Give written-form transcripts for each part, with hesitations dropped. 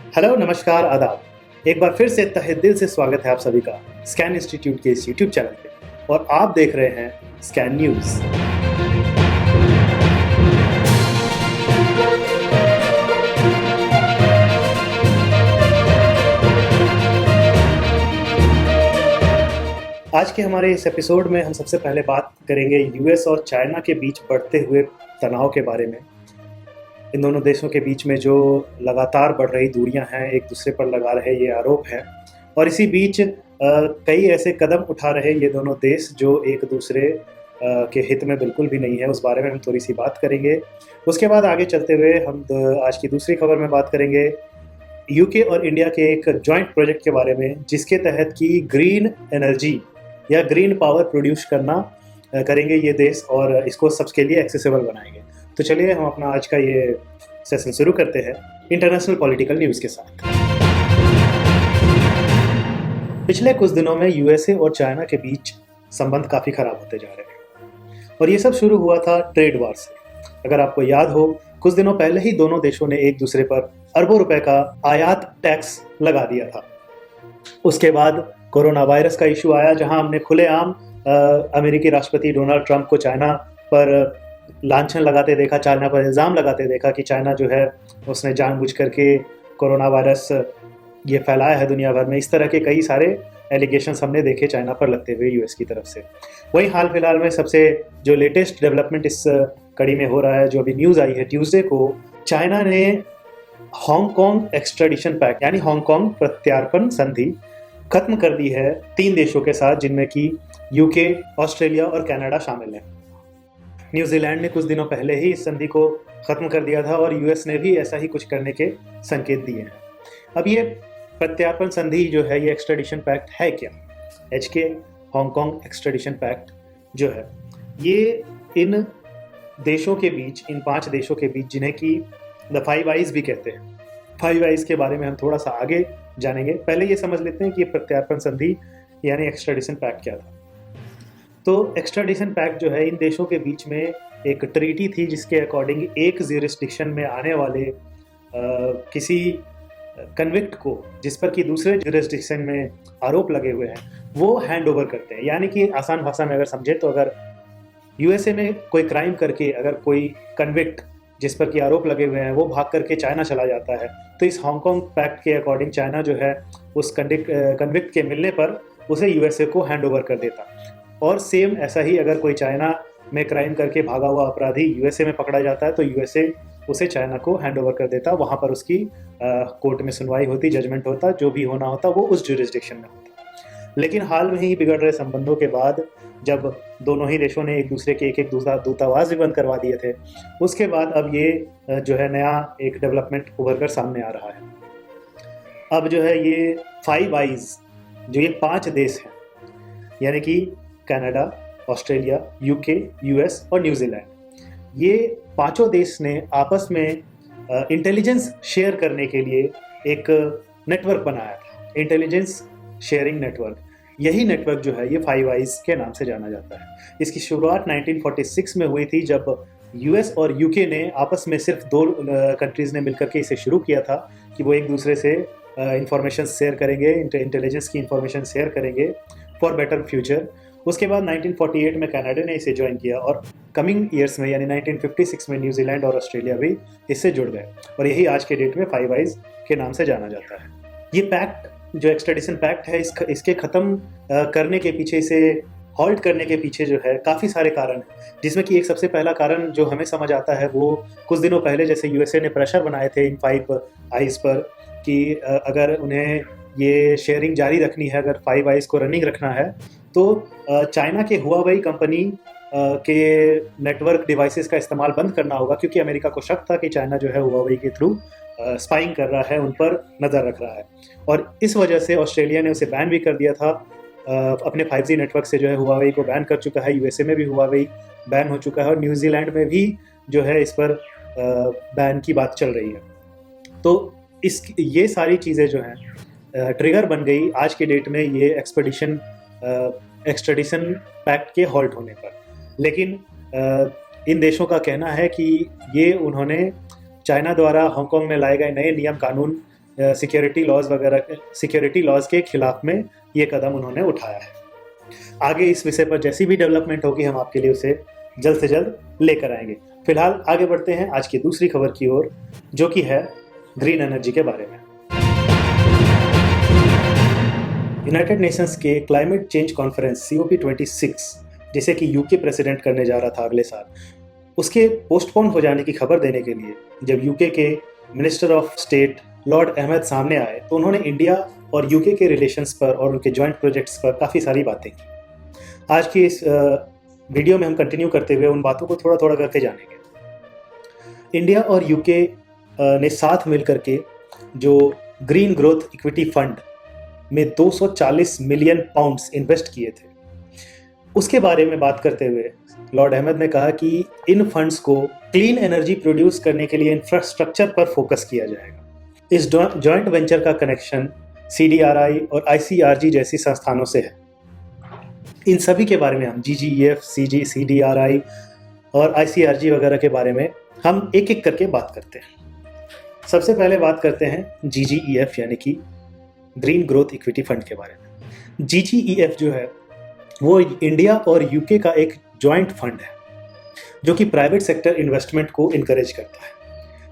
Hello, नमस्कार, आदाब। एक बार फिर से तहे दिल से स्वागत है आप सभी का स्कैन इंस्टीट्यूट के इस यूट्यूब चैनल पे और आप देख रहे हैं स्कैन न्यूज़। आज के हमारे इस एपिसोड में हम सबसे पहले बात करेंगे यूएस और चाइना के बीच बढ़ते हुए तनाव के बारे में। इन दोनों देशों के बीच में जो लगातार बढ़ रही दूरियां हैं, एक दूसरे पर लगा रहे ये आरोप हैं, और इसी बीच कई ऐसे कदम उठा रहे ये दोनों देश जो एक दूसरे के हित में बिल्कुल भी नहीं है। उस बारे में हम थोड़ी सी बात करेंगे। उसके बाद आगे चलते हुए हम आज की दूसरी खबर में बात करेंगे यूके और इंडिया के एक जॉइंट प्रोजेक्ट के बारे में, जिसके तहत की ग्रीन एनर्जी या ग्रीन पावर प्रोड्यूस करेंगे ये देश और इसको सबके लिए एक्सेसिबल बनाएंगे। तो चलिए हम अपना आज का ये सेशन शुरू करते हैं इंटरनेशनल पॉलिटिकल न्यूज़ के साथ। पिछले कुछ दिनों में यूएसए और चाइना के बीच संबंध काफ़ी खराब होते जा रहे हैं और ये सब शुरू हुआ था ट्रेड वार से। अगर आपको याद हो, कुछ दिनों पहले ही दोनों देशों ने एक दूसरे पर अरबों रुपए का आयात टैक्स लगा दिया था। उसके बाद कोरोना वायरस का इशू आया, जहां हमने खुलेआम अमेरिकी राष्ट्रपति डोनाल्ड ट्रंप को चाइना पर लांछन लगाते देखा, चाइना पर इल्ज़ाम लगाते देखा कि चाइना जो है उसने जानबूझ करके कोरोना वायरस ये फैलाया है दुनिया भर में। इस तरह के कई सारे एलिगेशंस हमने देखे चाइना पर लगते हुए यूएस की तरफ से। वही हाल फिलहाल में सबसे जो लेटेस्ट डेवलपमेंट इस कड़ी में हो रहा है, जो अभी न्यूज़ आई है ट्यूसडे को, चाइना ने हांगकांग एक्सट्रेडिशन पैक्ट यानी हांगकांग प्रत्यार्पण संधि खत्म कर दी है 3 देशों के साथ, जिनमें कि यूके, ऑस्ट्रेलिया और कनाडा शामिल हैं। न्यूजीलैंड ने कुछ दिनों पहले ही इस संधि को खत्म कर दिया था और यूएस ने भी ऐसा ही कुछ करने के संकेत दिए हैं। अब ये प्रत्यार्पण संधि जो है, ये एक्सट्रेडिशन पैक्ट है क्या? एचके हांगकांग एक्सट्रेडिशन पैक्ट जो है, ये इन देशों के बीच, इन 5 देशों के बीच, जिन्हें कि द 5 आइज भी कहते हैं, 5 आइज के बारे में हम थोड़ा सा आगे जानेंगे। पहले ये समझ लेते हैं कि ये प्रत्यार्पण संधि यानी एक्सट्रेडिशन पैक्ट क्या था। तो एक्सट्रेडिशन पैक्ट जो है, इन देशों के बीच में एक ट्रीटी थी जिसके अकॉर्डिंग एक ज्यूरिसडिक्शन में आने वाले किसी कन्विक्ट को, जिस पर कि दूसरे ज्यूरिसडिक्शन में आरोप लगे हुए हैं, वो हैंड ओवर करते हैं। यानी कि आसान भाषा में अगर समझे तो, अगर यूएसए में कोई क्राइम करके अगर कोई कन्विक्ट जिस पर कि आरोप लगे हुए हैं वो भाग करके चाइना चला जाता है, तो इस हांगकांग पैक्ट के अकॉर्डिंग चाइना जो है उस कन्विक्ट के मिलने पर उसे यूएसए को हैंड ओवर कर देता। और सेम ऐसा ही अगर कोई चाइना में क्राइम करके भागा हुआ अपराधी यूएसए में पकड़ा जाता है तो यूएसए उसे चाइना को हैंड ओवर कर देता। वहाँ पर उसकी कोर्ट में सुनवाई होती, जजमेंट होता, जो भी होना होता वो उस ज्यूरिसडिक्शन में होता। लेकिन हाल में ही बिगड़ रहे संबंधों के बाद, जब दोनों ही देशों ने एक दूसरे के एक दूतावास भी बंद करवा दिए थे, उसके बाद अब ये जो है नया एक डेवलपमेंट उभर कर सामने आ रहा है। अब जो है ये 5 आइज, जो ये 5 देश हैं, यानी कि कनाडा, ऑस्ट्रेलिया, यूके, यूएस और न्यूजीलैंड, ये 5 देश ने आपस में इंटेलिजेंस शेयर करने के लिए एक नेटवर्क बनाया था, इंटेलिजेंस शेयरिंग नेटवर्क। यही नेटवर्क जो है ये 5 आइज के नाम से जाना जाता है। इसकी शुरुआत 1946 में हुई थी, जब यूएस और यूके ने आपस में सिर्फ 2 कंट्रीज़ ने मिलकर के इसे शुरू किया था कि वो एक दूसरे से इंफॉर्मेशन शेयर करेंगे, इंटेलिजेंस की इंफॉर्मेशन शेयर करेंगे फॉर बेटर फ्यूचर। उसके बाद 1948 में कनाडा ने इसे ज्वाइन किया और कमिंग ईयर्स में यानी 1956 में न्यूजीलैंड और ऑस्ट्रेलिया भी इससे जुड़ गए, और यही आज के डेट में 5 आइज के नाम से जाना जाता है। ये पैक्ट जो एक्सट्रेडिशन पैक्ट है, इसके ख़त्म करने के पीछे, इसे हॉल्ट करने के पीछे जो है काफ़ी सारे कारण हैं, जिसमें कि एक सबसे पहला कारण जो हमें समझ आता है वो कुछ दिनों पहले जैसे यूएसए ने प्रेशर बनाए थे इन 5 आइज पर कि अगर उन्हें ये शेयरिंग जारी रखनी है, अगर 5 आइज को रनिंग रखना है, तो चाइना के हुआवेई कंपनी के नेटवर्क डिवाइसेस का इस्तेमाल बंद करना होगा, क्योंकि अमेरिका को शक था कि चाइना जो है हुआवेई के थ्रू स्पाइंग कर रहा है, उन पर नज़र रख रहा है। और इस वजह से ऑस्ट्रेलिया ने उसे बैन भी कर दिया था अपने 5G नेटवर्क से, जो है हुआवेई को बैन कर चुका है। यूएसए में भी हुआवेई बैन हो चुका है और न्यूजीलैंड में भी जो है इस पर बैन की बात चल रही है। तो ये सारी चीज़ें जो हैं ट्रिगर बन गई आज के डेट में ये एक्सट्रेडिशन पैक्ट के हॉल्ट होने पर। लेकिन इन देशों का कहना है कि ये उन्होंने चाइना द्वारा हांगकांग में लाए गए नए नियम कानून सिक्योरिटी लॉज के खिलाफ में ये कदम उन्होंने उठाया है। आगे इस विषय पर जैसी भी डेवलपमेंट होगी हम आपके लिए उसे जल्द से जल्द लेकर आएंगे। फिलहाल आगे बढ़ते हैं आज की दूसरी खबर की ओर, जो कि है ग्रीन एनर्जी के बारे में। यूनाइटेड नेशंस के क्लाइमेट चेंज कॉन्फ्रेंस COP26, जिसे कि यूके प्रेसिडेंट करने जा रहा था अगले साल, उसके पोस्टपोन हो जाने की खबर देने के लिए जब यूके के minister of state lord Ahmed सामने आए तो उन्होंने इंडिया और यूके के रिलेशंस पर और उनके जॉइंट प्रोजेक्ट्स पर काफ़ी सारी बातें की। आज की इस वीडियो में हम कंटिन्यू करते हुए उन बातों को थोड़ा थोड़ा करके जानेंगे। इंडिया और यूके ने साथ मिलकर के जो ग्रीन ग्रोथ इक्विटी फंड में 240 मिलियन पाउंड्स इन्वेस्ट किए थे, उसके बारे में बात करते हुए लॉर्ड अहमद ने कहा कि इन फंड्स को क्लीन एनर्जी प्रोड्यूस करने के लिए इंफ्रास्ट्रक्चर पर फोकस किया जाएगा। इस जॉइंट वेंचर का कनेक्शन CDRI और ICRG जैसी संस्थानों से है। इन सभी के बारे में हम GGEF, CDRI और ICRG वगैरह के बारे में हम एक एक करके बात करते हैं। सबसे पहले बात करते हैं GGEF यानी कि ग्रीन ग्रोथ इक्विटी फंड के बारे में। GGEF जो है वो इंडिया और यूके का एक जॉइंट फंड है जो कि प्राइवेट सेक्टर इन्वेस्टमेंट को इनकरेज करता है।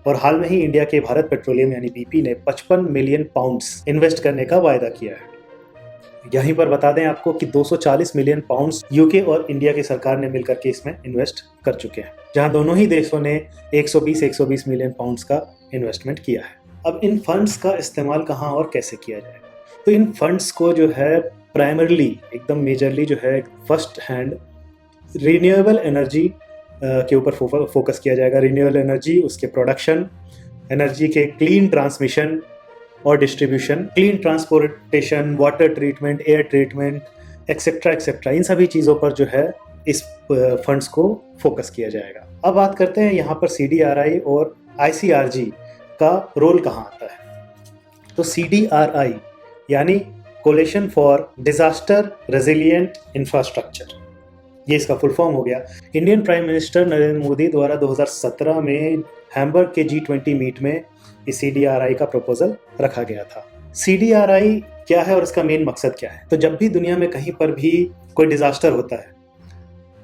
और हाल में ही इंडिया के भारत पेट्रोलियम यानी BP ने 55 मिलियन पाउंड्स इन्वेस्ट करने का वायदा किया है। यहीं पर बता दें आपको कि 240 मिलियन पाउंड्स यूके और इंडिया की सरकार ने मिलकर के इसमें इन्वेस्ट कर चुके हैं, जहां दोनों ही देशों ने 120 मिलियन पाउंड्स का इन्वेस्टमेंट किया है। अब इन फंड्स का इस्तेमाल कहाँ और कैसे किया जाएगा? तो इन फंड्स को जो है प्राइमरली एकदम मेजरली जो है फर्स्ट हैंड रिन्यूएबल एनर्जी के ऊपर फोकस किया जाएगा। रिन्यूएबल एनर्जी, उसके प्रोडक्शन, एनर्जी के क्लीन ट्रांसमिशन और distribution, clean transportation, water treatment, air treatment etcetera, इन सभी चीज़ों पर जो है इस फंड्स को फोकस किया जाएगा। अब बात करते हैं यहाँ पर CDRI और ICRG का रोल कहाँ आता है। तो CDRI यानी coalition for disaster resilient infrastructure, ये इसका फुल फॉर्म हो गया। Indian prime minister Narendra Modi द्वारा 2017 में हैम्बर्ग के G20 मीट में इस CDRI का प्रपोजल रखा गया था। CDRI क्या है और इसका मेन मकसद क्या है? तो जब भी दुनिया में कहीं पर भी कोई डिजास्टर होता है,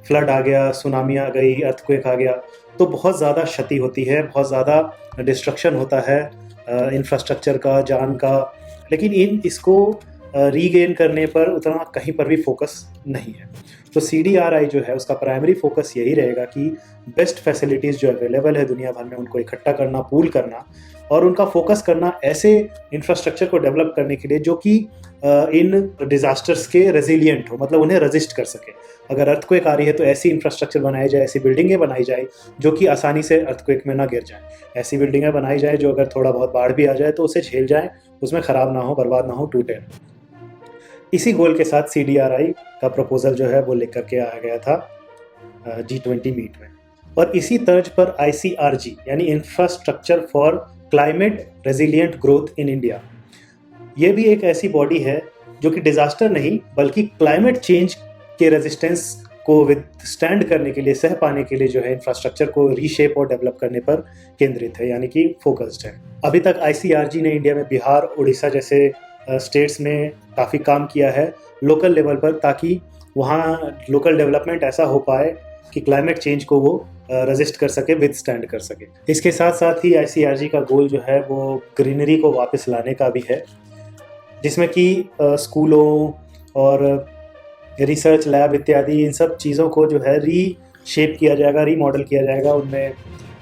फ्लड आ गया, सुनामी आ गई, अर्थक्वेक आ गया, तो बहुत ज़्यादा क्षति होती है, बहुत ज़्यादा डिस्ट्रक्शन होता है इंफ्रास्ट्रक्चर का, जान का, लेकिन इसको रीगेन करने पर उतना कहीं पर भी फोकस नहीं है। तो CDRI जो है उसका प्राइमरी फोकस यही रहेगा कि बेस्ट फैसिलिटीज़ जो अवेलेबल है दुनिया भर में उनको इकट्ठा करना, पूल करना और उनका फोकस करना ऐसे इंफ्रास्ट्रक्चर को डेवलप करने के लिए जो कि इन डिजास्टर्स के रेजिलिएंट हो, मतलब उन्हें रजिस्ट कर सके। अगर अर्थक्वेक आ रही है तो ऐसी इंफ्रास्ट्रक्चर बनाई जाए, ऐसी बिल्डिंगें बनाई जाए जो कि आसानी से अर्थक्वेक में ना गिर जाए, ऐसी बिल्डिंगें बनाई जाए जो अगर थोड़ा बहुत बाढ़ भी आ जाए तो उसे झेल जाए, उसमें ख़राब ना हो, बर्बाद ना हो, टूटे। इसी गोल के साथ CDRI का प्रपोजल जो है वो लेकर के आया गया था G20 मीट में। और इसी तर्ज पर ICRG यानी infrastructure for climate resilient growth in India, ये भी एक ऐसी बॉडी है जो कि डिजास्टर नहीं बल्कि क्लाइमेट चेंज के रेजिस्टेंस को विथस्टैंड करने के लिए, सह पाने के लिए जो है इंफ्रास्ट्रक्चर को रीशेप और डेवलप करने पर केंद्रित है, यानी कि फोकस्ड है। अभी तक ICRG ने इंडिया में बिहार, उड़ीसा जैसे स्टेट्स में काफ़ी काम किया है लोकल लेवल पर, ताकि वहाँ लोकल डेवलपमेंट ऐसा हो पाए कि क्लाइमेट चेंज को वो रेजिस्ट कर सके, विथस्टैंड कर सके। इसके साथ साथ ही ICRG का गोल जो है वो ग्रीनरी को वापस लाने का भी है, जिसमें कि स्कूलों और रिसर्च लैब इत्यादि इन सब चीज़ों को जो है रीशेप किया जाएगा, रीमॉडल किया जाएगा उनमें,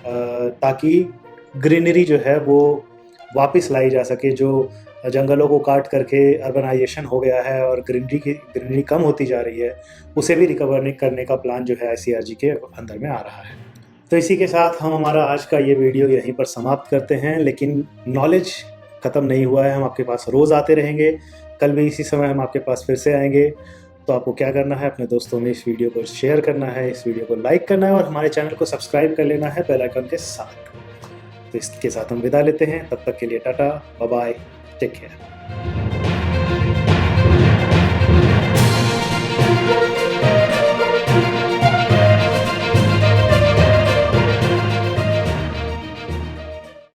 ताकि ग्रीनरी जो है वो वापस लाई जा सके। जो जंगलों को काट करके अर्बनाइजेशन हो गया है और ग्रीनरी कम होती जा रही है, उसे भी रिकवर करने का प्लान जो है ICRG के अंदर में आ रहा है। तो इसी के साथ हम हमारा आज का ये वीडियो यहीं पर समाप्त करते हैं, लेकिन नॉलेज ख़त्म नहीं हुआ है, हम आपके पास रोज़ आते रहेंगे। कल भी इसी समय हम आपके पास फिर से आएंगे। तो आपको क्या करना है, अपने दोस्तों में इस वीडियो को शेयर करना है, इस वीडियो को लाइक करना है और हमारे चैनल को सब्सक्राइब कर लेना है बेल आइकन के साथ। तो इसके साथ हम विदा लेते हैं, तब तक के लिए tata, bye bye, take care.